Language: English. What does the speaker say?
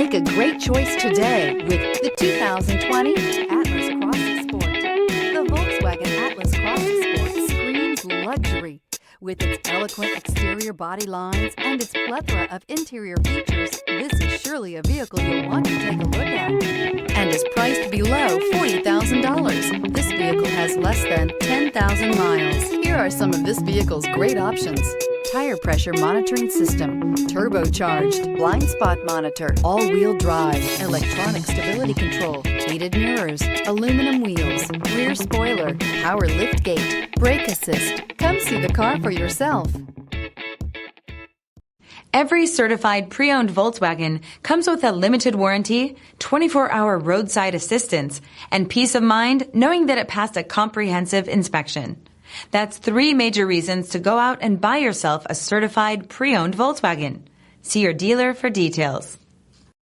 Make a great choice today with the 2020 Atlas Cross Sport. The Volkswagen Atlas Cross Sport screams luxury. With its eloquent exterior body lines and its plethora of interior features, this is surely a vehicle you'll want to take a look at. And is priced below $40,000. This vehicle has less than 10,000 miles. Here are some of this vehicle's great options: tire pressure monitoring system, turbocharged, blind spot monitor, all-wheel drive, electronic stability control, heated mirrors, aluminum wheels, rear spoiler, power liftgate, brake assist. Come see the car for yourself. Every certified pre-owned Volkswagen comes with a limited warranty, 24-hour roadside assistance, and peace of mind knowing that it passed a comprehensive inspection. That's 3 major reasons to go out and buy yourself a certified pre-owned Volkswagen. See your dealer for details.